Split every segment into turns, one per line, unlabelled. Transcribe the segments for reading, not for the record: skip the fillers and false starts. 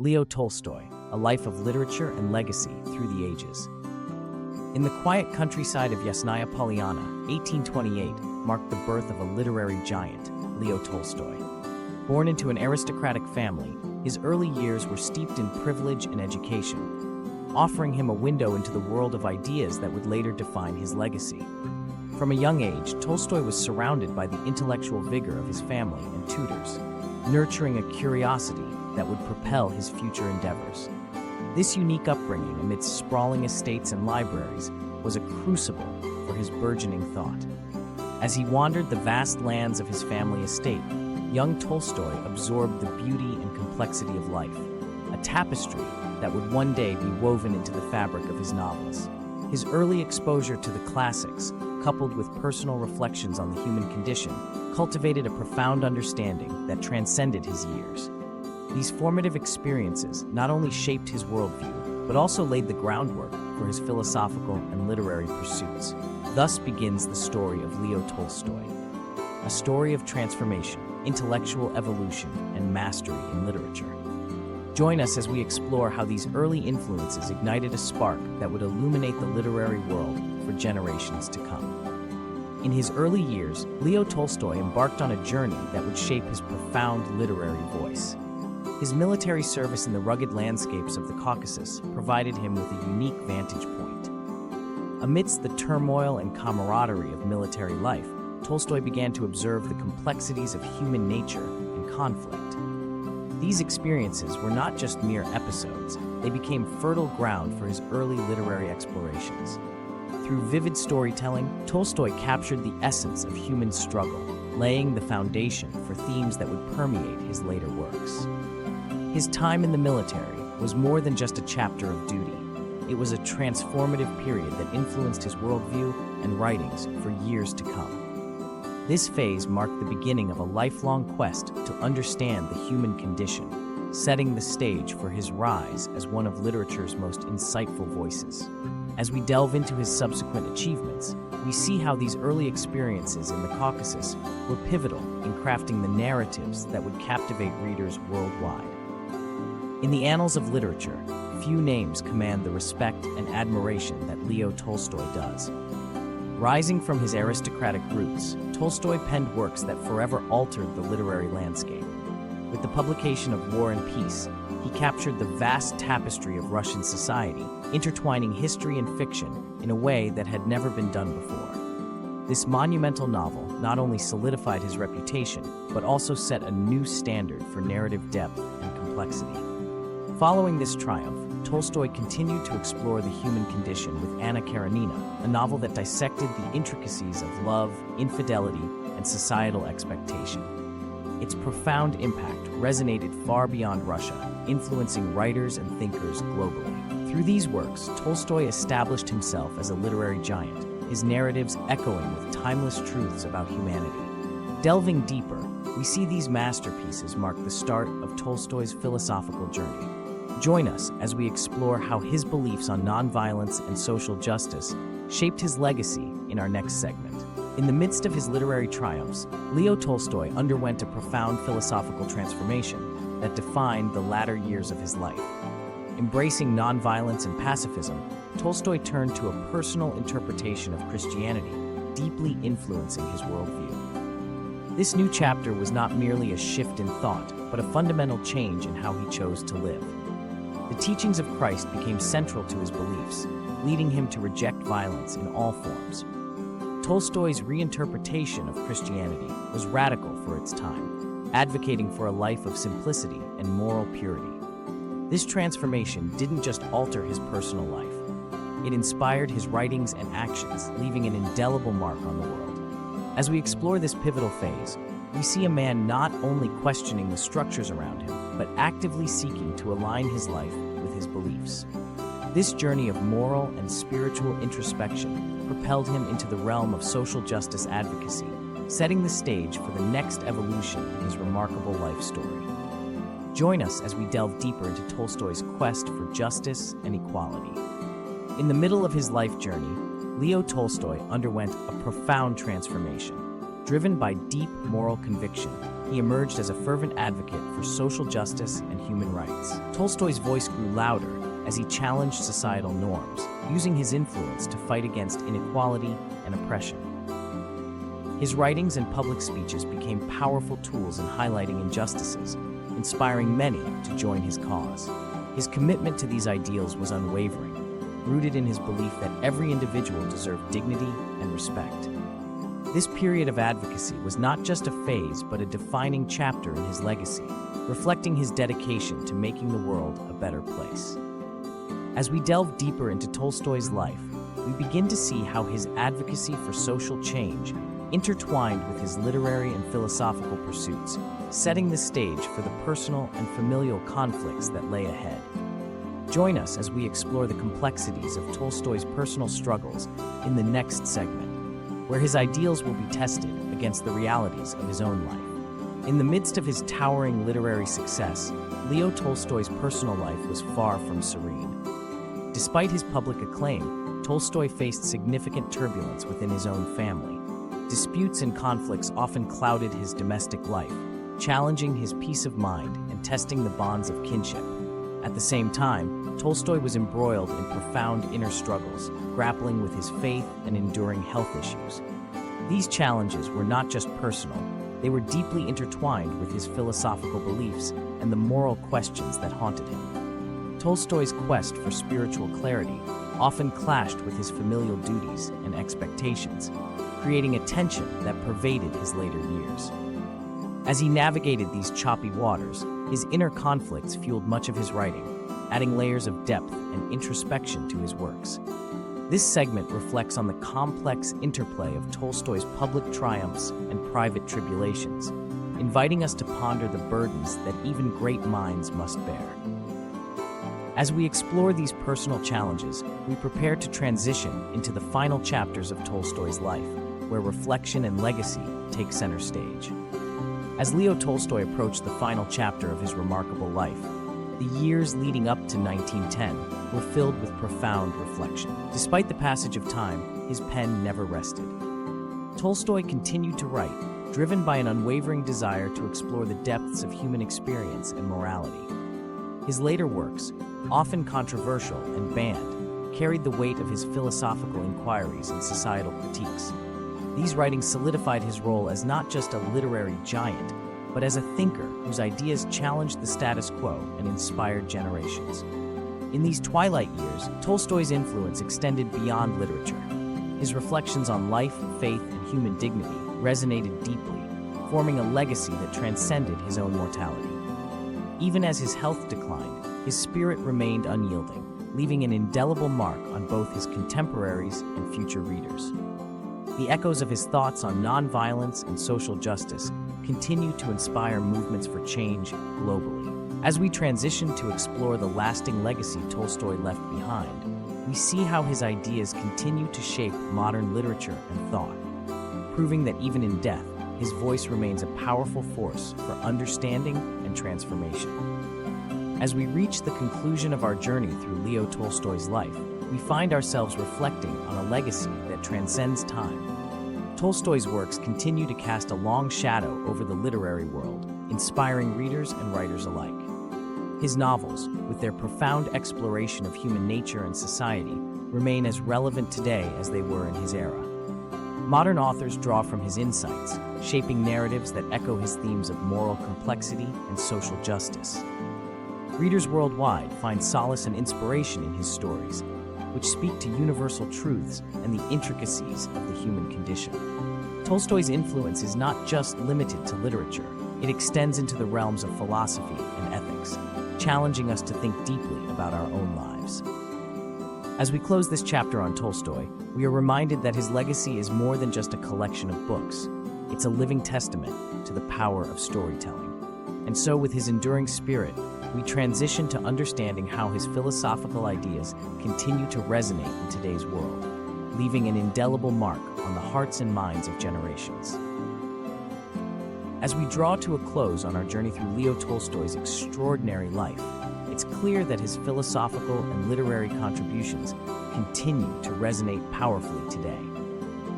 Leo Tolstoy, A Life of Literature and Legacy Through the Ages. In the quiet countryside of Yasnaya Polyana, 1828 marked the birth of a literary giant, Leo Tolstoy. Born into an aristocratic family, his early years were steeped in privilege and education, offering him a window into the world of ideas that would later define his legacy. From a young age, Tolstoy was surrounded by the intellectual vigor of his family and tutors, nurturing a curiosity that would propel his future endeavors. This unique upbringing amidst sprawling estates and libraries was a crucible for his burgeoning thought. As he wandered the vast lands of his family estate, young Tolstoy absorbed the beauty and complexity of life, a tapestry that would one day be woven into the fabric of his novels. His early exposure to the classics, coupled with personal reflections on the human condition, cultivated a profound understanding that transcended his years. These formative experiences not only shaped his worldview, but also laid the groundwork for his philosophical and literary pursuits. Thus begins the story of Leo Tolstoy, a story of transformation, intellectual evolution, and mastery in literature. Join us as we explore how these early influences ignited a spark that would illuminate the literary world for generations to come. In his early years, Leo Tolstoy embarked on a journey that would shape his profound literary voice. His military service in the rugged landscapes of the Caucasus provided him with a unique vantage point. Amidst the turmoil and camaraderie of military life, Tolstoy began to observe the complexities of human nature and conflict. These experiences were not just mere episodes, they became fertile ground for his early literary explorations. Through vivid storytelling, Tolstoy captured the essence of human struggle, laying the foundation for themes that would permeate his later works. His time in the military was more than just a chapter of duty. It was a transformative period that influenced his worldview and writings for years to come. This phase marked the beginning of a lifelong quest to understand the human condition, setting the stage for his rise as one of literature's most insightful voices. As we delve into his subsequent achievements, we see how these early experiences in the Caucasus were pivotal in crafting the narratives that would captivate readers worldwide. In the annals of literature, few names command the respect and admiration that Leo Tolstoy does. Rising from his aristocratic roots, Tolstoy penned works that forever altered the literary landscape. With the publication of War and Peace, he captured the vast tapestry of Russian society, intertwining history and fiction in a way that had never been done before. This monumental novel not only solidified his reputation, but also set a new standard for narrative depth and complexity. Following this triumph, Tolstoy continued to explore the human condition with Anna Karenina, a novel that dissected the intricacies of love, infidelity, and societal expectation. Its profound impact resonated far beyond Russia, influencing writers and thinkers globally. Through these works, Tolstoy established himself as a literary giant, his narratives echoing with timeless truths about humanity. Delving deeper, we see these masterpieces mark the start of Tolstoy's philosophical journey. Join us as we explore how his beliefs on nonviolence and social justice shaped his legacy in our next segment. In the midst of his literary triumphs, Leo Tolstoy underwent a profound philosophical transformation that defined the latter years of his life. Embracing nonviolence and pacifism, Tolstoy turned to a personal interpretation of Christianity, deeply influencing his worldview. This new chapter was not merely a shift in thought, but a fundamental change in how he chose to live. The teachings of Christ became central to his beliefs, leading him to reject violence in all forms. Tolstoy's reinterpretation of Christianity was radical for its time, advocating for a life of simplicity and moral purity. This transformation didn't just alter his personal life. It inspired his writings and actions, leaving an indelible mark on the world. As we explore this pivotal phase, we see a man not only questioning the structures around him, but actively seeking to align his life with his beliefs. This journey of moral and spiritual introspection propelled him into the realm of social justice advocacy, setting the stage for the next evolution in his remarkable life story. Join us as we delve deeper into Tolstoy's quest for justice and equality. In the middle of his life journey, Leo Tolstoy underwent a profound transformation. Driven by deep moral conviction, he emerged as a fervent advocate for social justice and human rights. Tolstoy's voice grew louder as he challenged societal norms, using his influence to fight against inequality and oppression. His writings and public speeches became powerful tools in highlighting injustices, inspiring many to join his cause. His commitment to these ideals was unwavering, rooted in his belief that every individual deserved dignity and respect. This period of advocacy was not just a phase, but a defining chapter in his legacy, reflecting his dedication to making the world a better place. As we delve deeper into Tolstoy's life, we begin to see how his advocacy for social change intertwined with his literary and philosophical pursuits, setting the stage for the personal and familial conflicts that lay ahead. Join us as we explore the complexities of Tolstoy's personal struggles in the next segment, where his ideals will be tested against the realities of his own life. In the midst of his towering literary success, Leo Tolstoy's personal life was far from serene. Despite his public acclaim, Tolstoy faced significant turbulence within his own family. Disputes and conflicts often clouded his domestic life, challenging his peace of mind and testing the bonds of kinship. At the same time, Tolstoy was embroiled in profound inner struggles, grappling with his faith and enduring health issues. These challenges were not just personal, they were deeply intertwined with his philosophical beliefs and the moral questions that haunted him. Tolstoy's quest for spiritual clarity often clashed with his familial duties and expectations, creating a tension that pervaded his later years. As he navigated these choppy waters, his inner conflicts fueled much of his writing, adding layers of depth and introspection to his works. This segment reflects on the complex interplay of Tolstoy's public triumphs and private tribulations, inviting us to ponder the burdens that even great minds must bear. As we explore these personal challenges, we prepare to transition into the final chapters of Tolstoy's life, where reflection and legacy take center stage. As Leo Tolstoy approached the final chapter of his remarkable life, the years leading up to 1910 were filled with profound reflection. Despite the passage of time, his pen never rested. Tolstoy continued to write, driven by an unwavering desire to explore the depths of human experience and morality. His later works, often controversial and banned, carried the weight of his philosophical inquiries and societal critiques. These writings solidified his role as not just a literary giant, but as a thinker whose ideas challenged the status quo and inspired generations. In these twilight years, Tolstoy's influence extended beyond literature. His reflections on life, faith, and human dignity resonated deeply, forming a legacy that transcended his own mortality. Even as his health declined, his spirit remained unyielding, leaving an indelible mark on both his contemporaries and future readers. The echoes of his thoughts on nonviolence and social justice continue to inspire movements for change globally. As we transition to explore the lasting legacy Tolstoy left behind, we see how his ideas continue to shape modern literature and thought, proving that even in death, his voice remains a powerful force for understanding and transformation. As we reach the conclusion of our journey through Leo Tolstoy's life, we find ourselves reflecting on a legacy that transcends time. Tolstoy's works continue to cast a long shadow over the literary world, inspiring readers and writers alike. His novels, with their profound exploration of human nature and society, remain as relevant today as they were in his era. Modern authors draw from his insights, shaping narratives that echo his themes of moral complexity and social justice. Readers worldwide find solace and inspiration in his stories, which speak to universal truths and the intricacies of the human condition. Tolstoy's influence is not just limited to literature, it extends into the realms of philosophy and ethics, challenging us to think deeply about our own lives. As we close this chapter on Tolstoy, we are reminded that his legacy is more than just a collection of books. It's a living testament to the power of storytelling. And so, with his enduring spirit, we transition to understanding how his philosophical ideas continue to resonate in today's world, leaving an indelible mark on the hearts and minds of generations. As we draw to a close on our journey through Leo Tolstoy's extraordinary life, it's clear that his philosophical and literary contributions continue to resonate powerfully today.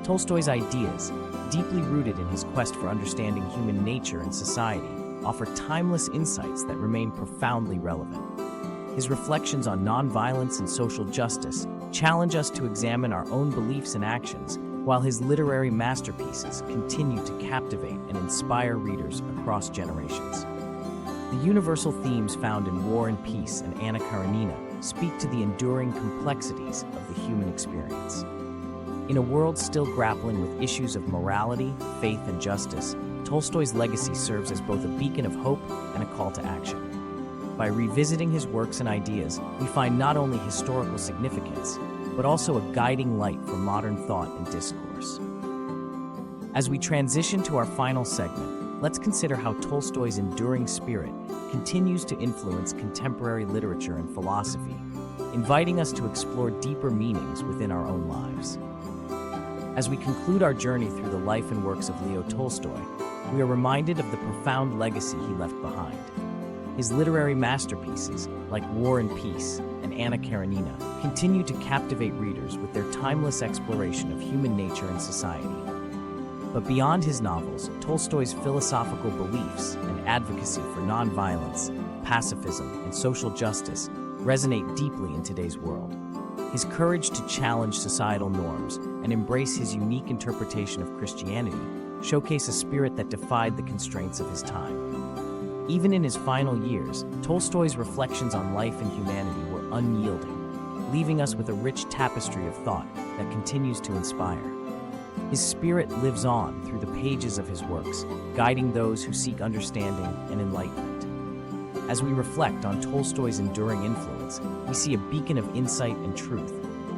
Tolstoy's ideas, deeply rooted in his quest for understanding human nature and society, offer timeless insights that remain profoundly relevant. His reflections on nonviolence and social justice challenge us to examine our own beliefs and actions, while his literary masterpieces continue to captivate and inspire readers across generations. The universal themes found in War and Peace and Anna Karenina speak to the enduring complexities of the human experience. In a world still grappling with issues of morality, faith, and justice, Tolstoy's legacy serves as both a beacon of hope and a call to action. By revisiting his works and ideas, we find not only historical significance, but also a guiding light for modern thought and discourse. As we transition to our final segment, let's consider how Tolstoy's enduring spirit continues to influence contemporary literature and philosophy, inviting us to explore deeper meanings within our own lives. As we conclude our journey through the life and works of Leo Tolstoy, we are reminded of the profound legacy he left behind. His literary masterpieces, like War and Peace and Anna Karenina, continue to captivate readers with their timeless exploration of human nature and society. But beyond his novels, Tolstoy's philosophical beliefs and advocacy for nonviolence, pacifism, and social justice resonate deeply in today's world. His courage to challenge societal norms and embrace his unique interpretation of Christianity showcase a spirit that defied the constraints of his time. Even in his final years, Tolstoy's reflections on life and humanity were unyielding, leaving us with a rich tapestry of thought that continues to inspire. His spirit lives on through the pages of his works, guiding those who seek understanding and enlightenment. As we reflect on Tolstoy's enduring influence, we see a beacon of insight and truth,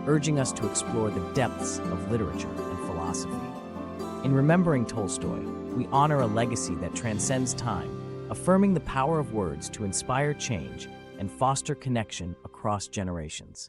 urging us to explore the depths of literature and philosophy. In remembering Tolstoy, we honor a legacy that transcends time, affirming the power of words to inspire change and foster connection across generations.